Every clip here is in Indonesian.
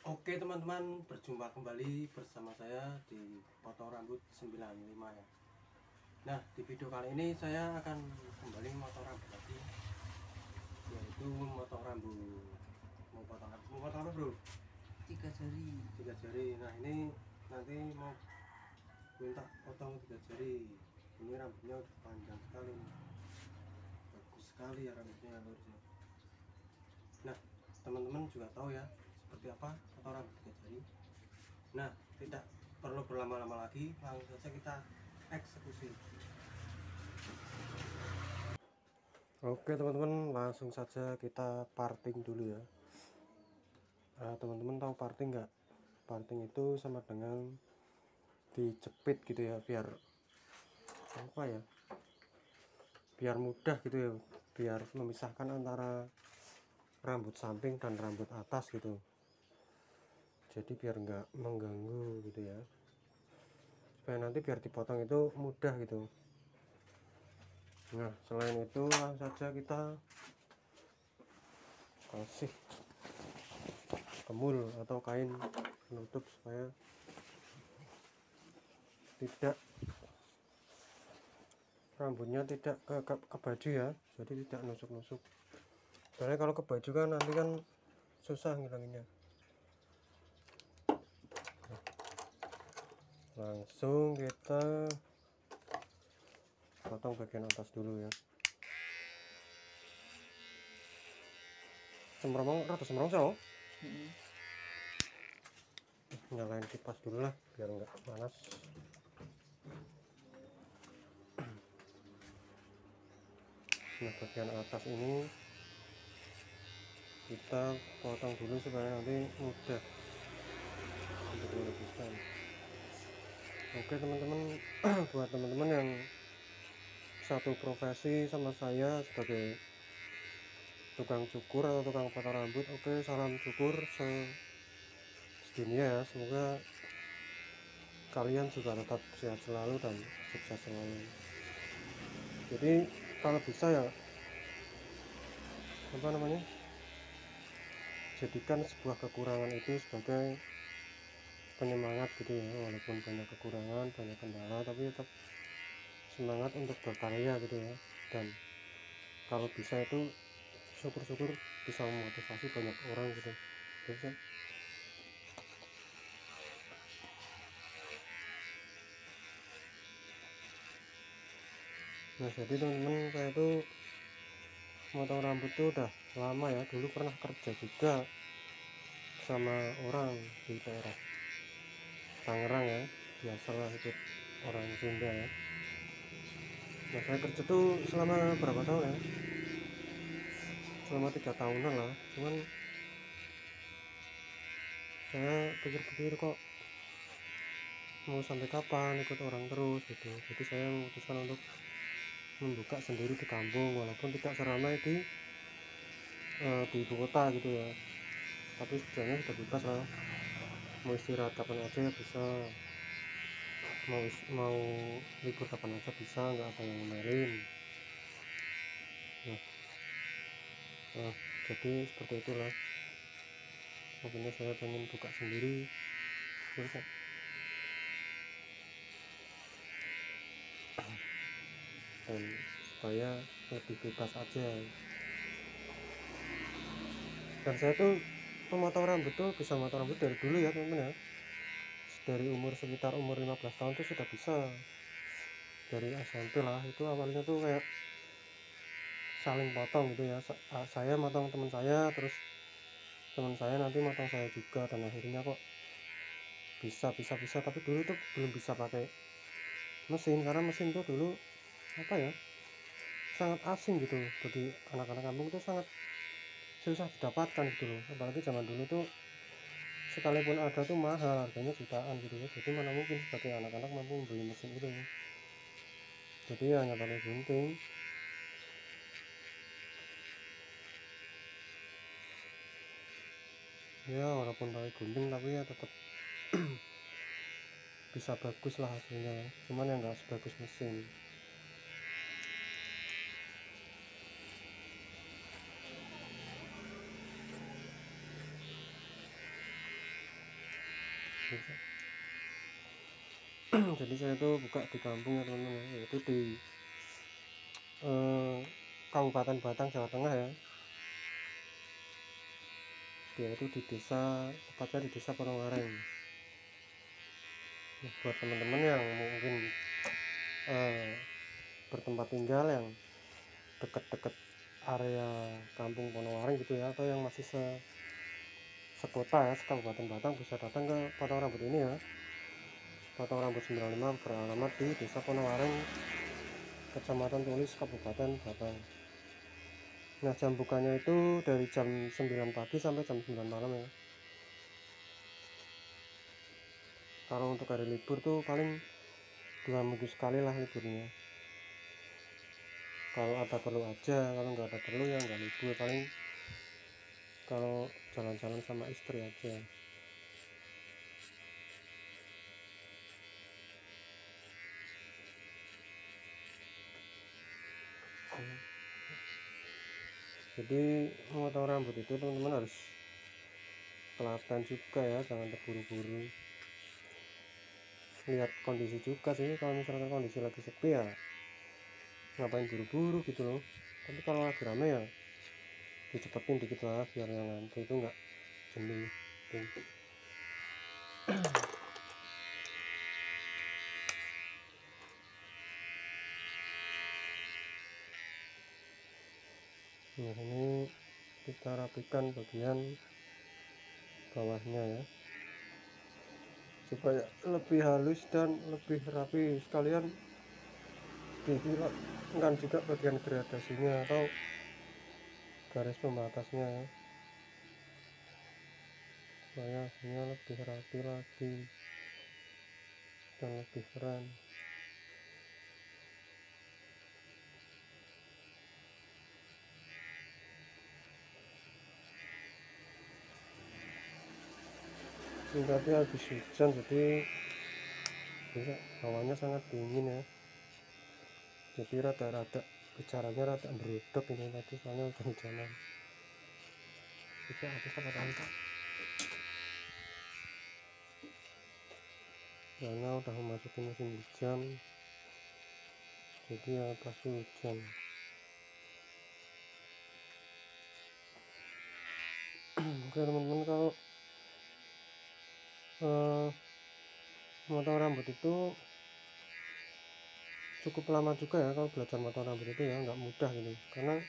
Oke teman-teman, berjumpa kembali bersama saya di Potong Rambut 95 ya. Nah, di video kali ini saya akan kembali memotong rambut lagi, yaitu memotong rambut. Mau potong apa bro? 3 jari. 3 jari. Nah, ini nanti mau minta potong 3 jari. Ini rambutnya udah panjang sekali nih. Bagus sekali ya rambutnya lurusnya. Nah, teman-teman juga tahu ya seperti apa potong rambut 3 jari. Nah, tidak perlu berlama-lama lagi, langsung saja kita eksekusi. Oke teman-teman, langsung saja kita parting dulu ya. Teman-teman tahu parting nggak? Parting itu sama dengan dijepit gitu ya, biar apa ya, biar mudah gitu ya, biar memisahkan antara rambut samping dan rambut atas gitu. Jadi biar nggak mengganggu gitu ya, supaya nanti biar dipotong itu mudah gitu. Nah, selain itu langsung saja kita kasih kemul atau kain penutup supaya tidak rambutnya tidak ke baju ya, jadi tidak nusuk-nusuk. Soalnya kalau ke baju kan nanti kan susah ngilanginnya. Langsung kita potong bagian atas dulu ya. Semprong rata semprong so. Nyalain kipas dulu lah biar enggak panas. Nah, bagian atas ini kita potong dulu supaya nanti mudah untuk meluruskan. Oke teman-teman, buat teman-teman yang satu profesi sama saya sebagai tukang cukur atau tukang potong rambut, oke, salam cukur sedunia ya. Semoga kalian juga tetap sehat selalu dan sukses selalu. Jadi kalau bisa ya, apa namanya, jadikan sebuah kekurangan itu sebagai penyemangat gitu ya. Walaupun banyak kekurangan, banyak kendala, tapi tetap semangat untuk berkarya gitu ya. Dan kalau bisa itu syukur-syukur bisa memotivasi banyak orang gitu. Bisa. Nah, jadi teman-teman, saya tuh motong rambut tuh udah lama ya. Dulu pernah kerja juga sama orang di daerah Tangerang ya, biasalah ikut orang Sunda ya. Nah, saya kerja tuh selama berapa tahun ya, selama 3 tahunan lah. Cuman saya pikir-pikir kok mau sampai kapan ikut orang terus gitu. Jadi saya memutuskan untuk membuka sendiri di kampung, walaupun tidak seramai di ibu kota gitu ya, tapi sebenarnya sudah bebas lah, mau istirahat kapan aja bisa, mau libur kapan aja bisa, nggak ada yang ngomelin. Nah, jadi seperti itulah, makanya saya pengen buka sendiri terus dan supaya lebih bebas aja. Dan saya tuh memotong rambut tuh bisa memotong rambut dari dulu ya teman-teman ya, dari sekitar umur 15 tahun tuh sudah bisa. Dari SMP lah, itu awalnya tuh kayak saling potong gitu ya, saya motong teman saya, terus teman saya nanti motong saya juga, dan akhirnya kok bisa. Tapi dulu tuh belum bisa pakai mesin, karena mesin tuh dulu apa ya, sangat asing gitu bagi anak-anak kampung, tuh sangat susah didapatkan gitu loh. Apalagi zaman dulu tuh sekalipun ada tuh mahal, harganya jutaan gitu ya. Jadi mana mungkin sebagai anak-anak mampu membeli mesin itu. Jadi hanya pakai gunting. Ya walaupun pakai gunting tapi ya tetap bisa bagus lah hasilnya, cuman yang nggak sebagus mesin. Jadi saya tuh buka di kampung ya teman-teman, yaitu di Kabupaten Batang, Jawa Tengah ya. Dia itu di desa, tepatnya di desa Ponowareng. Nah, buat teman-teman yang mungkin bertempat tinggal yang deket-deket area kampung Ponowareng gitu ya, atau yang masih sekota ya, sekabupaten Batang, bisa datang ke potong rambut ini ya. Potong rambut 95 beralamat di desa Ponowareng, Kecamatan Tulis, Kabupaten Batang. Nah, jam bukanya itu dari jam 9 pagi sampai jam 9 malam ya. Kalau untuk hari libur tuh paling 2 minggu sekali lah liburnya. Kalau ada perlu aja, kalau nggak ada perlu ya nggak libur, paling kalau jalan-jalan sama istri aja. Jadi memotong rambut itu teman-teman harus telaten juga ya, jangan terburu-buru, lihat kondisi juga sih. Kalau misalkan kondisi lagi sepi ya ngapain buru-buru gitu loh, tapi kalau lagi rame ya dicepetin dikit lah biar yang ngantri itu nggak jenuh tuh. Nah, ini kita rapikan bagian bawahnya ya, supaya lebih halus dan lebih rapi. Sekalian dihilangkan juga bagian gradasinya atau garis pembatasnya ya, supaya hasilnya lebih rapi lagi dan lebih keren. Ini tadi habis hujan jadi hawanya sangat dingin ya, jadi rada-rada bicaranya rada beruduk ini tadi soalnya udah hujanan. Bisa habis apa tadi karena udah memasuki musim hujan, jadi ya pasti hujan. Oke teman-teman, kalau memotong rambut itu cukup lama juga ya. Kalau belajar motong rambut itu ya nggak mudah gitu, karena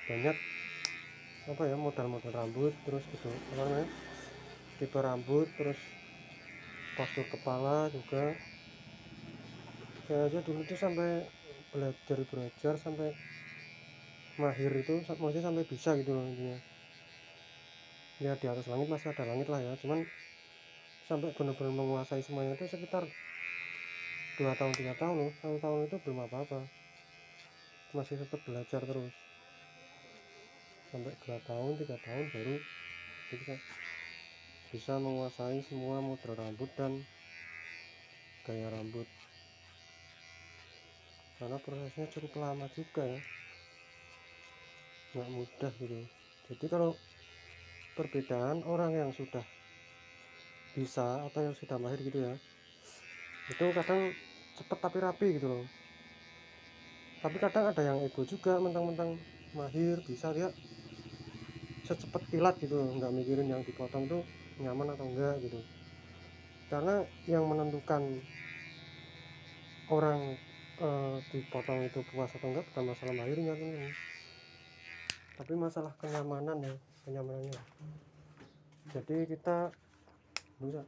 banyak apa ya, model-model rambut, terus gitu apa namanya, tipe rambut, terus postur kepala juga. Saya aja dulu tuh sampai belajar sampai mahir itu, maksudnya sampai bisa gitu loh intinya. Ya di atas langit masih ada langit lah ya, cuman sampai benar-benar menguasai semuanya itu sekitar 2 tahun 3 tahun loh. 1 tahun itu belum apa-apa, masih tetap belajar terus sampai 2 tahun 3 tahun baru bisa menguasai semua model rambut dan gaya rambut, karena prosesnya cukup lama juga ya, nggak mudah gitu. Jadi kalau perbedaan orang yang sudah bisa atau yang sudah mahir gitu ya, itu kadang cepet tapi rapi gitu loh. Tapi kadang ada yang ego juga, mentang-mentang mahir bisa dia secepat kilat gitu loh, nggak mikirin yang dipotong tuh nyaman atau enggak gitu. Karena yang menentukan orang dipotong itu puas atau enggak bukan masalah mahirnya teman-teman, tapi masalah kenyamanan ya, kenyamanannya. Jadi kita bisa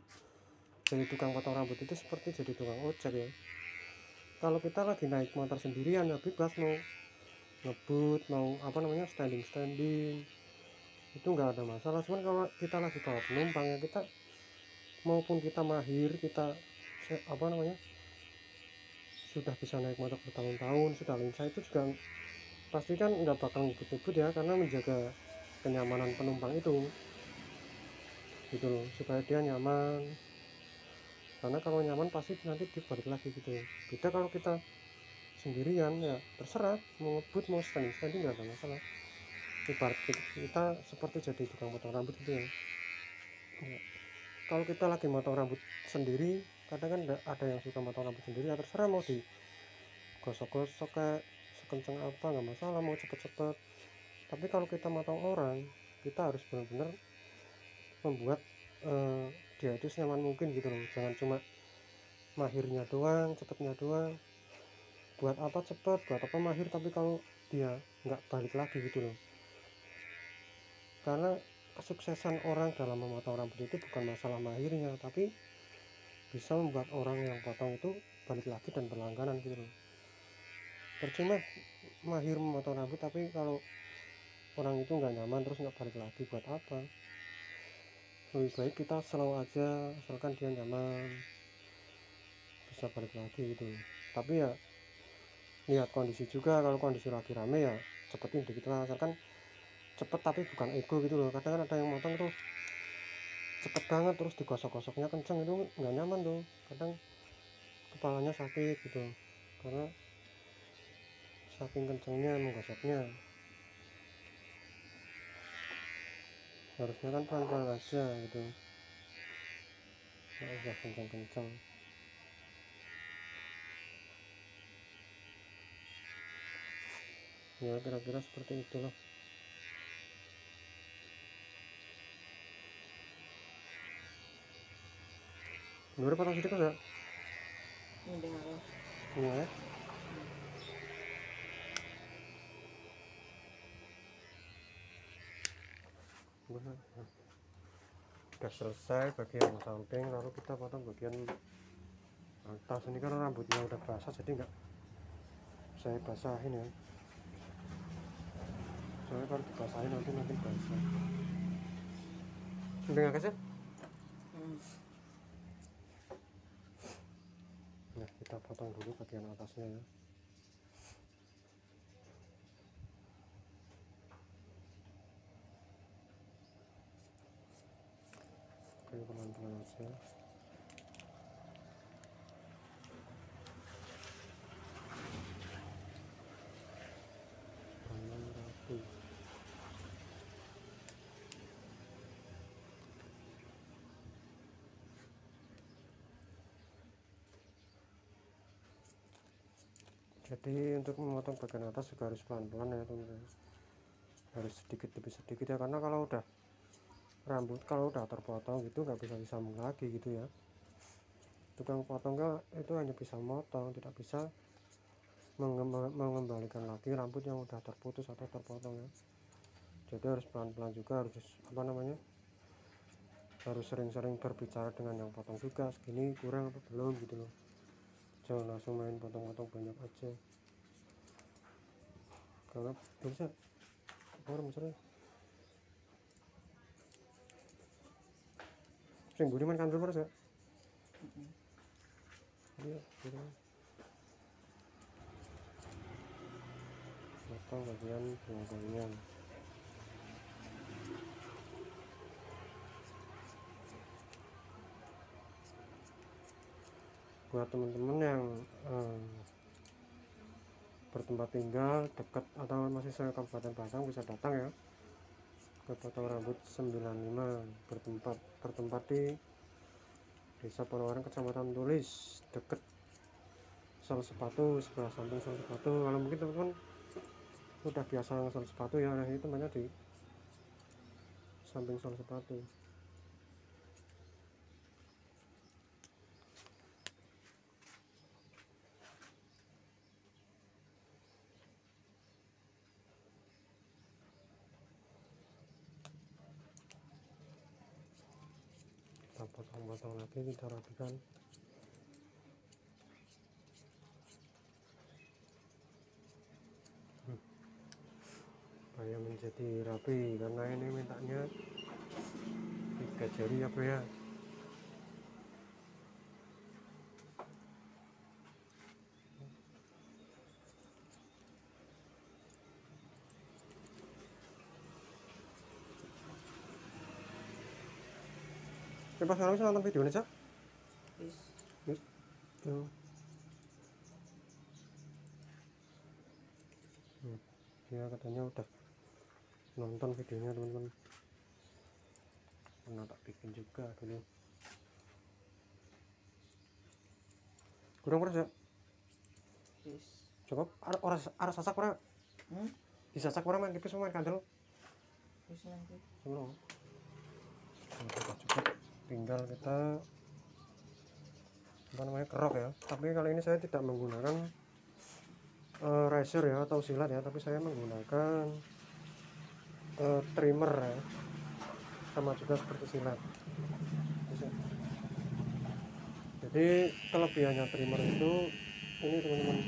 jadi tukang potong rambut itu seperti jadi tukang ojek ya. Kalau kita lagi naik motor sendirian ya bebas, mau ngebut, mau apa namanya, standing itu nggak ada masalah. Cuman kalau kita lagi bawa penumpang ya, kita maupun kita mahir, kita apa namanya, sudah bisa naik motor bertahun-tahun, sudah lincah, itu juga pasti kan nggak bakal ngebut-ngebut ya, karena menjaga kenyamanan penumpang itu gitu loh, supaya dia nyaman. Karena kalau nyaman pasti nanti dibalik lagi gitu ya. Beda kalau kita sendirian ya terserah, mau ngebut mau standing nggak ada masalah. Ibarat kita seperti jadi tukang potong rambut gitu ya. kalau kita lagi motong rambut sendiri, kadang kan ada yang suka motong rambut sendiri, ya terserah mau digosok-gosok kayak sekencang apa, nggak masalah, mau cepet-cepet. Tapi kalau kita motong orang, kita harus benar-benar membuat dia itu senyaman mungkin gitu loh. Jangan cuma mahirnya doang, cepetnya doang. Buat apa cepet, buat apa mahir, tapi kalau dia nggak balik lagi gitu loh. Karena kesuksesan orang dalam memotong rambut itu bukan masalah mahirnya, tapi bisa membuat orang yang potong itu balik lagi dan berlangganan gitu loh. Percuma mahir memotong rambut, tapi kalau orang itu nggak nyaman terus nggak balik lagi, buat apa? Lebih baik kita slow aja, asalkan dia nyaman, bisa balik lagi gitu. Tapi ya lihat kondisi juga, kalau kondisi lagi rame ya cepetin dikit lah, asalkan cepet tapi bukan ego gitu loh. Kadang kan ada yang motong tuh cepet banget terus digosok-gosoknya kenceng, itu nggak nyaman tuh, kadang kepalanya sakit gitu karena saking kencengnya menggosoknya. Harusnya kan pelan-pelan aja gitu, nggak usah kenceng-kenceng. Ya kira-kira seperti itu loh. Bener potong sedikit ya? Iya ya. Bener. Udah selesai bagian samping, lalu kita potong bagian atas. Ini kan rambutnya udah basah jadi nggak saya basahin ya, soalnya kalau dibasahin nanti makin basah. Udah nggak kasih? Nah kita potong dulu bagian atasnya ya. Oke, pelan-pelan aja. Aman, rapi. Jadi untuk memotong bagian atas juga harus pelan-pelan ya teman-teman, harus sedikit demi sedikit ya, karena kalau udah rambut kalau udah terpotong gitu nggak bisa disambung lagi gitu ya. Tukang potong itu hanya bisa motong, tidak bisa mengembalikan lagi rambut yang udah terputus atau terpotong ya. Jadi harus pelan-pelan juga, harus apa namanya, harus sering-sering berbicara dengan yang potong juga, segini kurang apa belum gitu loh. Jangan langsung main potong-potong banyak aja, karena bisa orang misalnya sing budiman kan terus ya. Iya gitu. Potong bagian belakangnya. Buat teman-teman yang bertempat tinggal dekat atau masih saya Kabupaten Batang, bisa datang ya ke potong rambut 95, bertempat di Desa Purworejo, Kecamatan Tulis, deket Sol Sepatu, sebelah samping Sol Sepatu. Kalau mungkin teman-teman udah biasa Sol Sepatu ya, nah ini temannya di samping Sol Sepatu. Kita potong-potong lagi, kita rapikan supaya menjadi rapi, karena ini mintanya 3 jari ya bro ya. Pas sekarang bisa nonton video nih cak? Yes. Dia katanya udah nonton videonya teman-teman, pernah tak bikin juga dulu. Burung peres ya? Wis. Cukup arah sasak ora? Disasak ora main kipis main kandel. Wis nanti. Semua. Cukup. Tinggal kita apa namanya kerok ya. Tapi kali ini saya tidak menggunakan riser ya atau silat ya, tapi saya menggunakan trimmer ya. Sama juga seperti silat. Jadi kelebihannya trimmer itu ini teman-teman,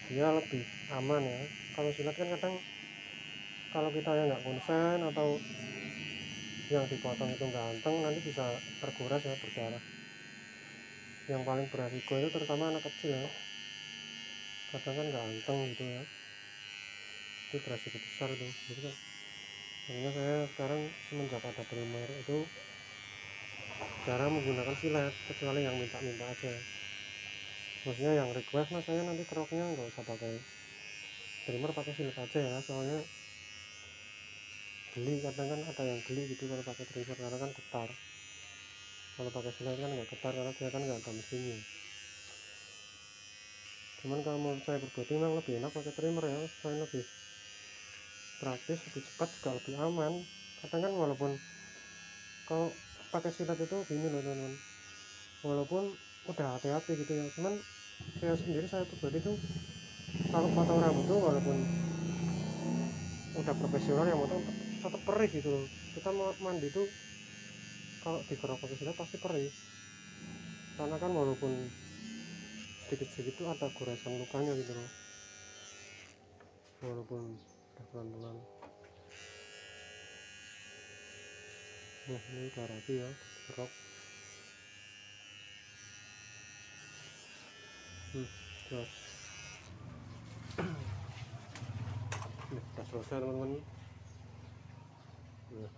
dia lebih aman ya. Kalau silat kan kadang kalau kita yang nggak konsen atau yang dipotong itu ganteng, nanti bisa terkuras ya, berdarah. Yang paling beresiko itu terutama anak kecil ya, kadang kan ganteng gitu ya, itu beresiko besar itu. Jadi kan makanya saya sekarang semenjak ada trimmer itu jarang menggunakan silet, kecuali yang minta-minta aja. Maksudnya yang request mas saya nanti keroknya nggak usah pakai trimmer, pakai silet aja ya, soalnya geli, kadang kan ada yang geli gitu kalau pakai trimmer karena kan ketar. Kalau pakai silet kan nggak ketar karena dia kan nggak ada mesinnya. Cuman kalau menurut saya pribadi memang lebih enak pakai trimmer ya, selain lebih praktis, lebih cepat, juga lebih aman. Kadang kan walaupun kalau pakai silet itu gini loh teman-teman, walaupun udah hati-hati gitu ya, cuman saya pribadi tuh kalau potong rambut tuh walaupun udah profesional yang potong tetap perih gitu loh. Kita mau mandi tuh kalau dikerok pakai silet pasti perih, karena kan walaupun sedikit-sedikit tuh ada goresan lukanya gitu loh, walaupun udah pelan-pelan. Nah ini udah rapi ya, dikerok. Terus ini udah selesai teman-teman. Nah,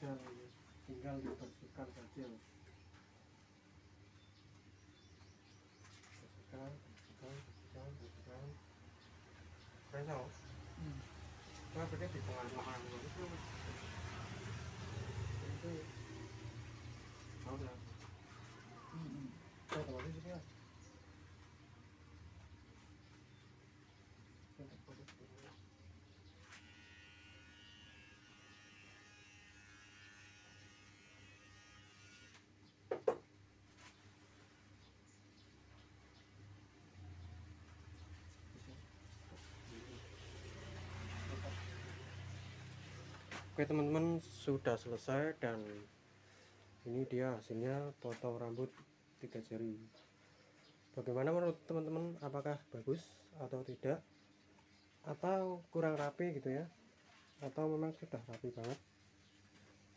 dan tinggal dibersihkan saja, bersihkan. Keren tau? Nah, berarti di tengah-tengah itu tahu ya? Tahu tahu sih ya. Oke teman-teman, sudah selesai dan ini dia hasilnya potong rambut 3 jari. Bagaimana menurut teman-teman, apakah bagus atau tidak, atau kurang rapi gitu ya, atau memang sudah rapi banget,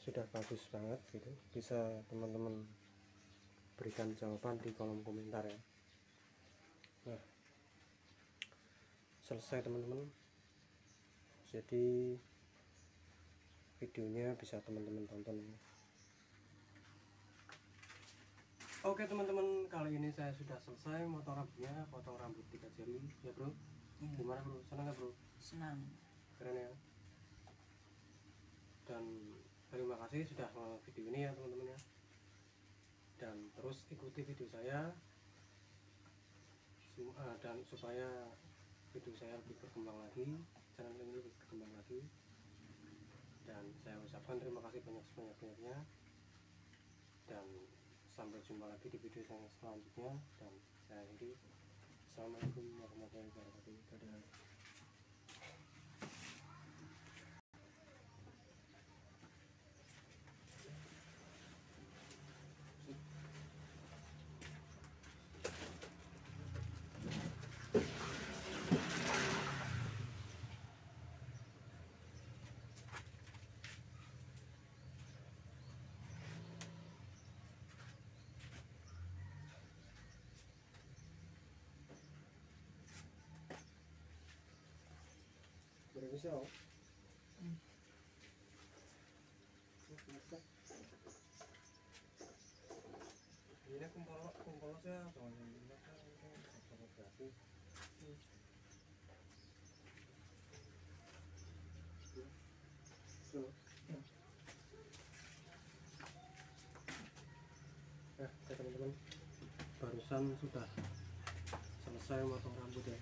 sudah bagus banget gitu? Bisa teman-teman berikan jawaban di kolom komentar ya. Nah, selesai teman-teman, jadi videonya bisa teman-teman tonton ya. Oke teman-teman, kali ini saya sudah selesai motong rambutnya, potong rambut 3 jari ya bro. Gimana bro, senang nggak bro? Senang. Keren ya. Dan terima kasih sudah nonton video ini ya teman-teman ya, dan terus ikuti video saya dan supaya video saya lebih berkembang lagi, channel ini lebih berkembang lagi. Dan saya ucapkan terima kasih banyak-banyaknya, dan sampai jumpa lagi di video saya selanjutnya. Dan saya akhiri, assalamualaikum warahmatullahi wabarakatuh. Dadah. Bisa oh. Ini kumpul saya soalnya ini kan sangat gratis. kebetulan sudah selesai motong rambut ya.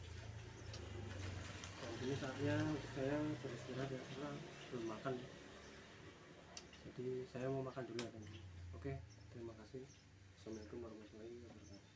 Dan ini saatnya untuk saya beristirahat ya, karena belum makan. Jadi saya mau makan dulu ya teman. Oke, terima kasih. Assalamualaikum warahmatullahi wabarakatuh.